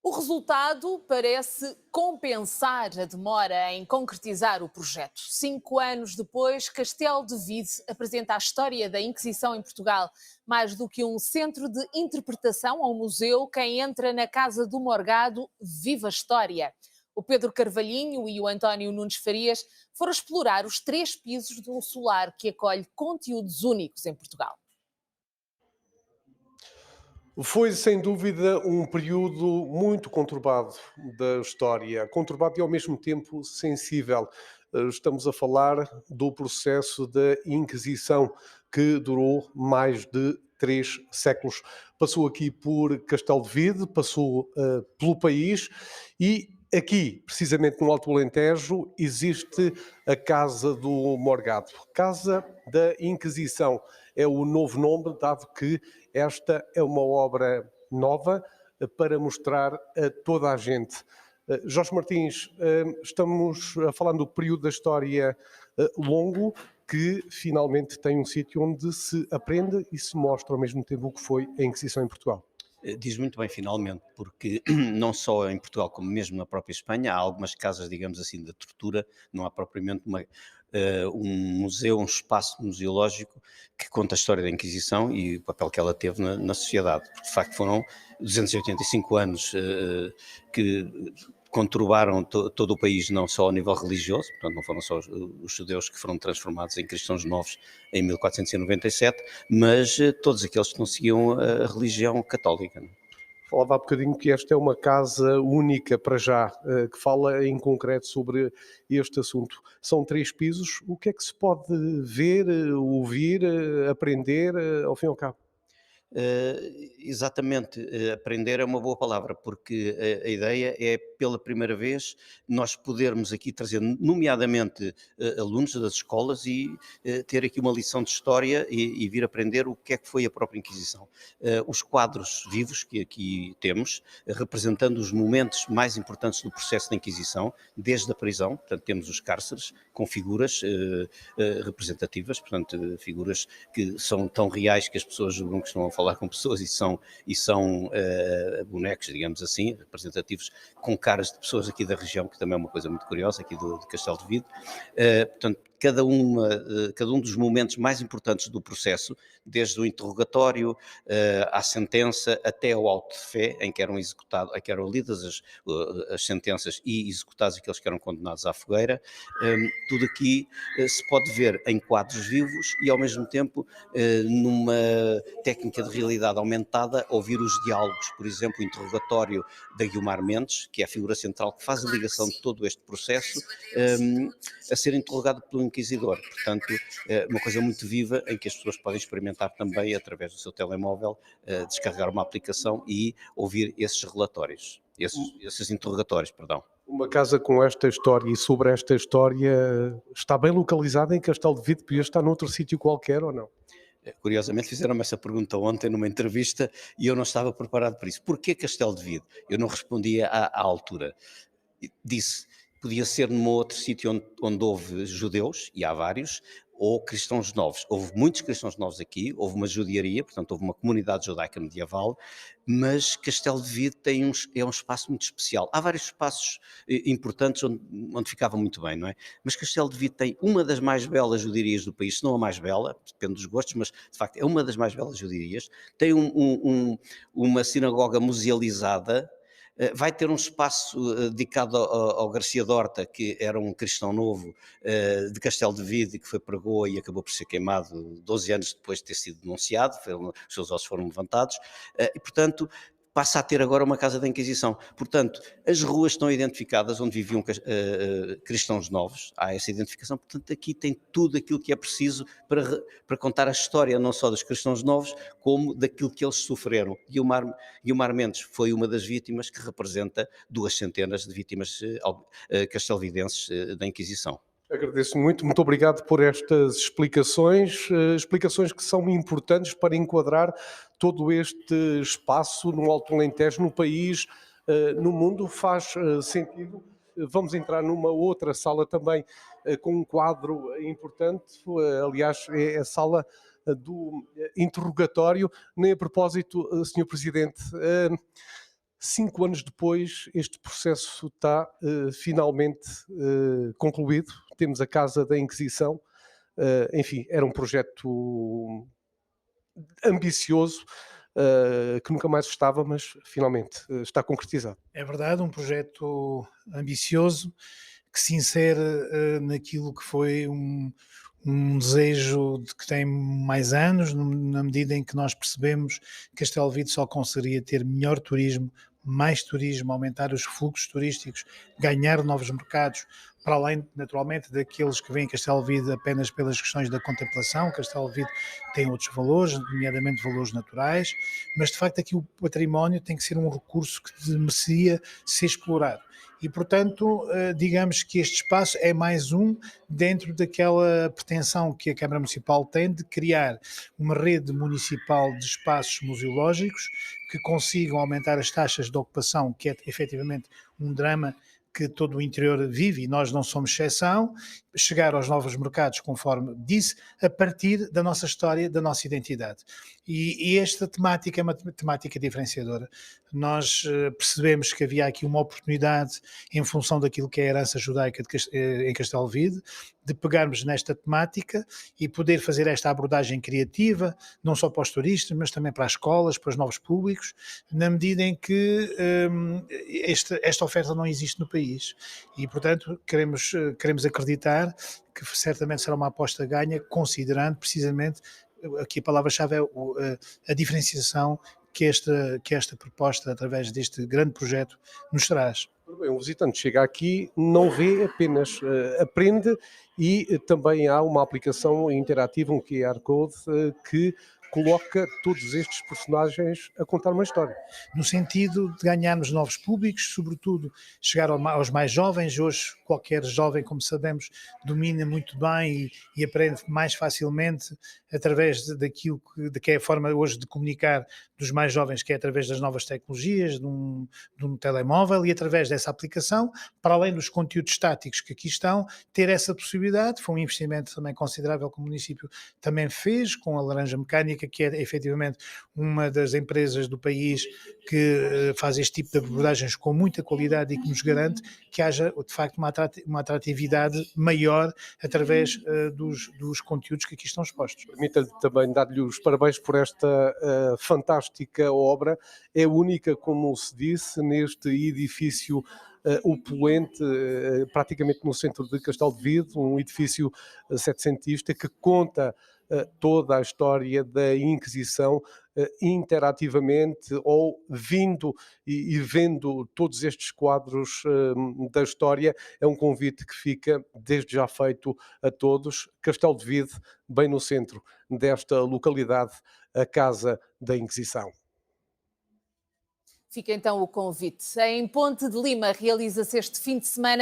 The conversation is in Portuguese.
O resultado parece compensar a demora em concretizar o projeto. 5 anos depois, Castelo de Vide apresenta a história da Inquisição em Portugal. Mais do que um centro de interpretação ou museu, quem entra na Casa do Morgado vive a história. O Pedro Carvalhinho e o António Nunes Farias foram explorar os 3 pisos do solar que acolhe conteúdos únicos em Portugal. Foi, sem dúvida, um período muito conturbado da história, conturbado e ao mesmo tempo sensível. Estamos a falar do processo da Inquisição, que durou mais de 3 séculos. Passou aqui por Castelo de Vide, passou pelo país e aqui, precisamente no Alto Alentejo, existe a Casa do Morgado. Casa da Inquisição é o novo nome, dado que esta é uma obra nova para mostrar a toda a gente. Jorge Martins, estamos a falar do período da história longo que finalmente tem um sítio onde se aprende e se mostra ao mesmo tempo o que foi a Inquisição em Portugal. Diz muito bem, finalmente, porque não só em Portugal, como mesmo na própria Espanha, há algumas casas, digamos assim, de tortura, não há propriamente um museu, um espaço museológico que conta a história da Inquisição e o papel que ela teve na sociedade. Porque, de facto, foram 285 anos que conturbaram todo o país, não só a nível religioso, portanto não foram só os judeus que foram transformados em cristãos novos em 1497, mas todos aqueles que não seguiam a religião católica. Não é? Falava há bocadinho que esta é uma casa única para já, que fala em concreto sobre este assunto. São 3 pisos. O que é que se pode ver, ouvir, aprender, ao fim e ao cabo? Exatamente, aprender é uma boa palavra, porque a ideia é, pela primeira vez, nós podermos aqui trazer, nomeadamente, alunos das escolas e ter aqui uma lição de história e vir aprender o que é que foi a própria Inquisição. Os quadros vivos que aqui temos, representando os momentos mais importantes do processo da Inquisição, desde a prisão, portanto, temos os cárceres com figuras representativas, portanto, figuras que são tão reais que as pessoas julgam que estão a falar com pessoas e são bonecos, digamos assim, representativos com caras de pessoas aqui da região, que também é uma coisa muito curiosa, aqui de Castelo de Vide. Portanto, cada um dos momentos mais importantes do processo, desde o interrogatório à sentença até ao auto de fé, em que eram lidas as sentenças e executados aqueles que eram condenados à fogueira, tudo aqui se pode ver em quadros vivos e ao mesmo tempo numa técnica de realidade aumentada, ouvir os diálogos, por exemplo, o interrogatório da Guiomar Mendes, que é a figura central que faz a ligação de todo este processo, a ser interrogado pelo inquisidor. Portanto, uma coisa muito viva em que as pessoas podem experimentar também através do seu telemóvel, descarregar uma aplicação e ouvir esses relatórios, esses interrogatórios, perdão. Uma casa com esta história e sobre esta história está bem localizada em Castelo de Vide, podia estar noutro sítio qualquer ou não? Curiosamente fizeram-me essa pergunta ontem numa entrevista e eu não estava preparado para isso. Porquê Castelo de Vide? Eu não respondia à altura. Disse, podia ser num outro sítio onde houve judeus, e há vários, ou cristãos novos. Houve muitos cristãos novos aqui, houve uma judiaria, portanto houve uma comunidade judaica medieval, mas Castelo de Vide é um espaço muito especial. Há vários espaços importantes onde ficava muito bem, não é? Mas Castelo de Vide tem uma das mais belas judiarias do país, se não a mais bela, depende dos gostos, mas de facto é uma das mais belas judiarias. Tem uma sinagoga musealizada. Vai ter um espaço dedicado ao Garcia Dorta, que era um cristão novo de Castelo de Vide, que foi para Goa e acabou por ser queimado 12 anos depois de ter sido denunciado, os seus ossos foram levantados, e portanto passa a ter agora uma casa da Inquisição. Portanto, as ruas estão identificadas onde viviam cristãos novos, há essa identificação, portanto aqui tem tudo aquilo que é preciso para contar a história não só dos cristãos novos, como daquilo que eles sofreram. Guiomar Mendes foi uma das vítimas que representa 2 centenas de vítimas castelvidenses da Inquisição. Agradeço muito, muito obrigado por estas explicações, explicações que são importantes para enquadrar todo este espaço no Alto Alentejo, no país, no mundo, faz sentido. Vamos entrar numa outra sala também com um quadro importante, aliás, é a sala do interrogatório. Nem a propósito, Senhor Presidente, 5 anos depois, este processo está finalmente concluído. Temos a Casa da Inquisição. Enfim, era um projeto ambicioso, que nunca mais estava, mas finalmente está concretizado. É verdade, um projeto ambicioso que se insere naquilo que foi um desejo de que tem mais anos, na medida em que nós percebemos que Castelo Vide só conseguiria ter melhor turismo, mais turismo, aumentar os fluxos turísticos, ganhar novos mercados, para além, naturalmente, daqueles que vêm a Castelo Vide apenas pelas questões da contemplação. Castelo Vide tem outros valores, nomeadamente valores naturais, mas de facto aqui o património tem que ser um recurso que merecia ser explorado. E, portanto, digamos que este espaço é mais um dentro daquela pretensão que a Câmara Municipal tem de criar uma rede municipal de espaços museológicos que consigam aumentar as taxas de ocupação, que é efetivamente um drama que todo o interior vive, e nós não somos exceção, chegar aos novos mercados, conforme disse, a partir da nossa história, da nossa identidade. E esta temática é uma temática diferenciadora. Nós percebemos que havia aqui uma oportunidade, em função daquilo que é a herança judaica em Castelo Vide, de pegarmos nesta temática e poder fazer esta abordagem criativa, não só para os turistas, mas também para as escolas, para os novos públicos, na medida em que esta oferta não existe no país. E, portanto, queremos acreditar que certamente será uma aposta ganha, considerando precisamente, aqui a palavra-chave é a diferenciação que esta proposta, através deste grande projeto, nos traz. Bem, um visitante chega aqui, não vê apenas, aprende e também há uma aplicação interativa, um QR Code, que coloca todos estes personagens a contar uma história. No sentido de ganharmos novos públicos, sobretudo chegar aos mais jovens. Hoje qualquer jovem, como sabemos, domina muito bem e aprende mais facilmente através daquilo que é a forma hoje de comunicar dos mais jovens, que é através das novas tecnologias, de um telemóvel, e através dessa aplicação, para além dos conteúdos estáticos que aqui estão, ter essa possibilidade. Foi um investimento também considerável que o município também fez com a Laranja Mecânica, que é efetivamente uma das empresas do país que faz este tipo de abordagens com muita qualidade e que nos garante que haja de facto uma atratividade maior através dos conteúdos que aqui estão expostos. Permita-lhe também dar-lhe os parabéns por esta fantástica obra. É única, como se disse, neste edifício opulente, praticamente no centro de Castelo de Vide, um edifício setecentista que conta toda a história da Inquisição interativamente, ou vindo e vendo todos estes quadros da história. É um convite que fica desde já feito a todos. Castelo de Vide, bem no centro desta localidade, a Casa da Inquisição. Fica então o convite. Em Ponte de Lima realiza-se este fim de semana